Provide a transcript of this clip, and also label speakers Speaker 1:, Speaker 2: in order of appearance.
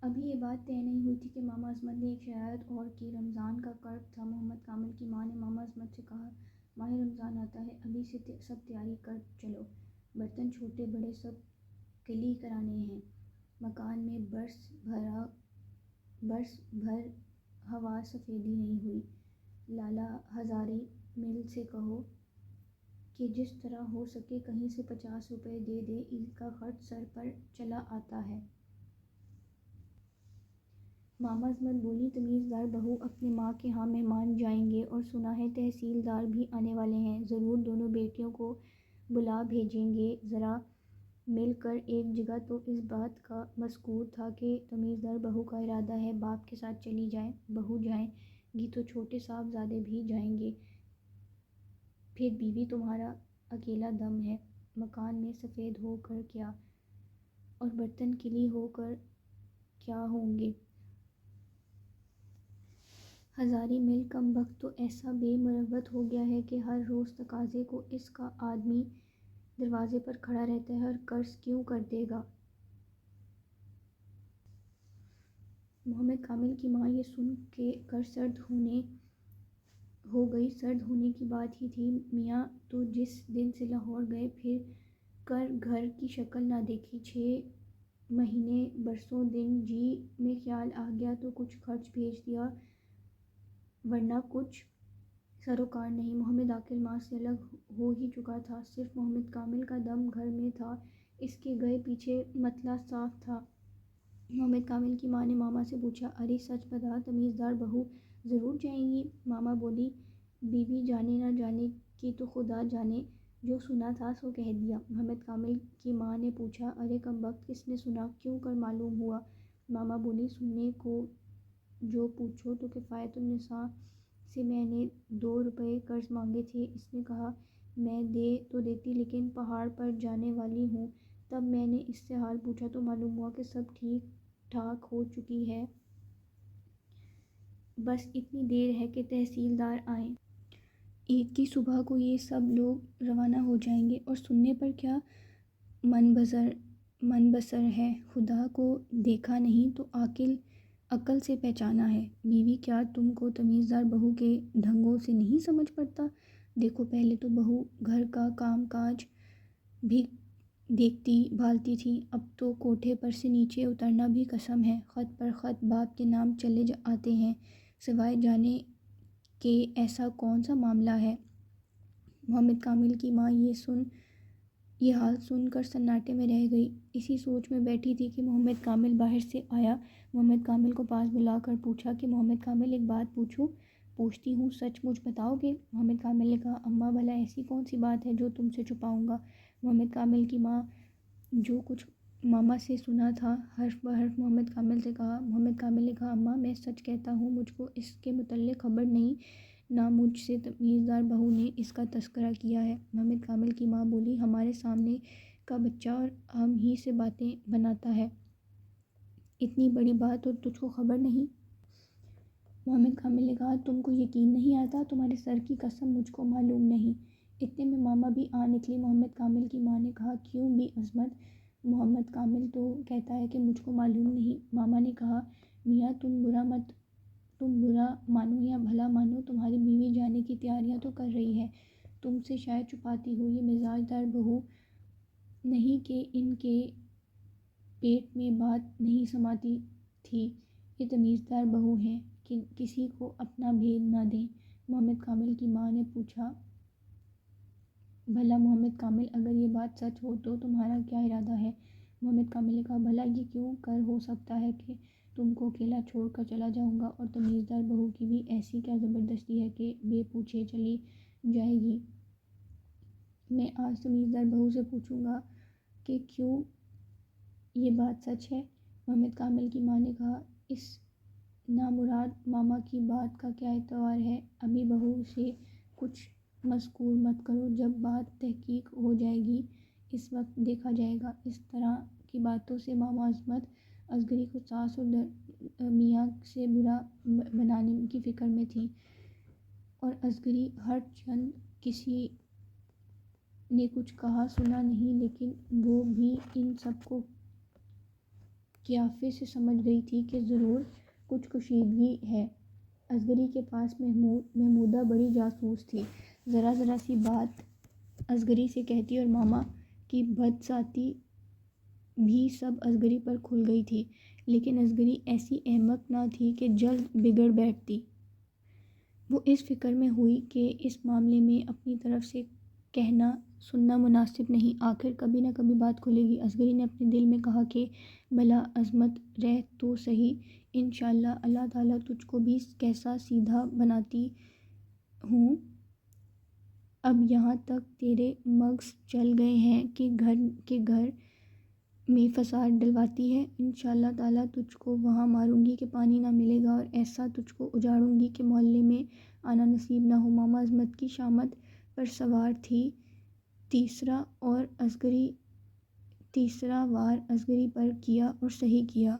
Speaker 1: ابھی یہ بات طے نہیں ہوئی تھی کہ ماما عصمت نے ایک شرارت اور کی۔ رمضان کا قرب تھا۔ محمد کامل کی ماں نے ماما عصمت سے کہا، ماہ رمضان آتا ہے، ابھی سے سب تیاری کر چلو، برتن چھوٹے بڑے سب کلی کرانے ہیں۔ مکان میں برس بھر ہوا سفیدی نہیں ہوئی۔ لالا ہزاری مل سے کہو کہ جس طرح ہو سکے کہیں سے 50 روپے دے دے، عید کا خرچ سر پر چلا آتا ہے۔ ماما عصمت بولی، تمیزدار بہو اپنی ماں کے ہاں مہمان جائیں گے اور سنا ہے تحصیلدار بھی آنے والے ہیں، ضرور دونوں بیٹیوں کو بلا بھیجیں گے ذرا مل کر ایک جگہ۔ تو اس بات کا مذکور تھا کہ تمیزدار بہو کا ارادہ ہے باپ کے ساتھ چلی جائیں، بہو جائے گی تو چھوٹے صاحبزادے بھی جائیں گے، پھر بیوی تمہارا اکیلا دم ہے، مکان میں سفید ہو کر کیا اور برتن کلی ہو کر کیا ہوں گے۔ ہزاری مل کم بخت تو ایسا بے مروت ہو گیا ہے کہ ہر روز تقاضے کو اس کا آدمی دروازے پر کھڑا رہتا ہے اور قرض کیوں کر دے گا۔ محمد کامل کی ماں یہ سن کر سرد ہو گئی۔ سرد ہونے کی بات ہی تھی، میاں تو جس دن سے لاہور گئے پھر کر گھر کی شکل نہ دیکھی، 6 مہینے برسوں دن جی میں خیال آ گیا تو کچھ خرچ بھیج دیا ورنہ کچھ سروکار نہیں۔ محمد عاقل ماں سے الگ ہو ہی چکا تھا، صرف محمد کامل کا دم گھر میں تھا، اس کے گئے پیچھے مطلع صاف تھا۔ محمد کامل کی ماں نے ماما سے پوچھا، ارے سچ بتا، تمیزدار بہو ضرور جائیں گی؟ ماما بولی، بیوی جانے نہ جانے کی تو خدا جانے، جو سنا تھا سو کہہ دیا۔ محمد کامل کی ماں نے پوچھا، ارے کمبخت کس نے سنا، کیوں کر معلوم ہوا؟ ماما بولی، سننے کو جو پوچھو تو کفایت النساء سے میں نے 2 روپے قرض مانگے تھے، اس نے کہا میں دے تو دیتی لیکن پہاڑ پر جانے والی ہوں، تب میں نے اس سے حال پوچھا تو معلوم ہوا کہ سب ٹھیک ٹھاک ہو چکی ہے، بس اتنی دیر ہے کہ تحصیلدار آئیں۔ عید کی صبح کو یہ سب لوگ روانہ ہو جائیں گے اور سننے پر کیا منبسر ہے، خدا کو دیکھا نہیں تو عقل سے پہچانا ہے۔ بیوی، کیا تم کو تمیزدار بہو کے ڈھنگوں سے نہیں سمجھ پڑتا؟ دیکھو، پہلے تو بہو گھر کا کام کاج بھی دیکھتی بھالتی تھی، اب تو کوٹھے پر سے نیچے اترنا بھی قسم ہے، خط پر خط باپ کے نام چلے آتے ہیں، سوائے جانے کہ ایسا کون سا معاملہ ہے۔ محمد کامل کی ماں یہ حال سن کر سناٹے میں رہ گئی، اسی سوچ میں بیٹھی تھی کہ محمد کامل باہر سے آیا۔ محمد کامل کو پاس بلا کر پوچھا کہ محمد کامل، ایک بات پوچھوں؟ پوچھتی ہوں، سچ مجھ بتاؤ گے؟ محمد کامل نے کہا، اماں بھلا ایسی کون سی بات ہے جو تم سے چھپاؤں گا؟ محمد کامل کی ماں جو کچھ ماما سے سنا تھا حرف بحرف محمد کامل سے کہا۔ محمد کامل نے کہا، اماں میں سچ کہتا ہوں، مجھ کو اس کے متعلق خبر نہیں، نہ مجھ سے تمیزدار بہو نے اس کا تذکرہ کیا ہے۔ محمد کامل کی ماں بولی، ہمارے سامنے کا بچہ اور ہم ہی سے باتیں بناتا ہے، اتنی بڑی بات اور تجھ کو خبر نہیں؟ محمد کامل نے کہا، تم کو یقین نہیں آتا؟ تمہارے سر کی قسم مجھ کو معلوم نہیں۔ اتنے میں ماما بھی آ نکلی۔ محمد کامل کی ماں نے کہا، کیوں بھی عصمت؟ محمد کامل تو کہتا ہے کہ مجھ کو معلوم نہیں۔ ماما نے کہا، میاں تم برا مانو یا بھلا مانو، تمہاری بیوی جانے کی تیاریاں تو کر رہی ہے، تم سے شاید چھپاتی ہو، یہ مزاج دار بہو نہیں کہ ان کے پیٹ میں بات نہیں سماتی تھی، یہ تمیزدار بہو ہیں کہ کسی کو اپنا بھید نہ دیں۔ محمد کامل کی ماں نے پوچھا، بھلا محمد کامل، اگر یہ بات سچ ہو تو تمہارا کیا ارادہ ہے؟ محمد کامل نے کہا، بھلا یہ کیوں کر ہو سکتا ہے کہ تم کو اکیلا چھوڑ کر چلا جاؤں گا، اور تمیزدار بہو کی بھی ایسی کیا زبردستی ہے کہ بے پوچھے چلی جائے گی؟ میں آج تمیزدار بہو سے پوچھوں گا کہ کیوں یہ بات سچ ہے۔ محمد کامل کی ماں نے کہا، اس نامراد ماما کی بات کا کیا اعتبار ہے، ابھی بہو سے کچھ مذکور مت کرو، جب بات تحقیق ہو جائے گی اس وقت دیکھا جائے گا۔ اس طرح کی باتوں سے ماما عصمت اصغری کو ساس اور میاں سے برا بنانے کی فکر میں تھی، اور اصغری ہر چند کسی نے کچھ کہا سنا نہیں، لیکن وہ بھی ان سب کو قیافے سے سمجھ گئی تھی کہ ضرور کچھ کشیدگی ہے۔ اصغری کے پاس محمودہ بڑی جاسوس تھی، ذرا ذرا سی بات اصغری سے کہتی اور ماما کی بدذاتی بھی سب اصغری پر کھل گئی تھی۔ لیکن اصغری ایسی احمق نہ تھی کہ جلد بگڑ بیٹھتی۔ وہ اس فکر میں ہوئی کہ اس معاملے میں اپنی طرف سے کہنا سننا مناسب نہیں، آخر کبھی نہ کبھی بات کھلے گی۔ اصغری نے اپنے دل میں کہا کہ بھلا عصمت رہ تو سہی، انشاءاللہ اللہ تعالیٰ تجھ کو بھی کیسا سیدھا بناتی ہوں۔ اب یہاں تک تیرے مغز چل گئے ہیں کہ گھر میں فساد ڈلواتی ہے، انشاءاللہ تعالیٰ تجھ کو وہاں ماروں گی کہ پانی نہ ملے گا، اور ایسا تجھ کو اجاڑوں گی کہ محلے میں آنا نصیب نہ ہو۔ ماما عصمت کی شامت پر سوار تھی۔ تیسرا وار اصغری پر کیا اور صحیح کیا۔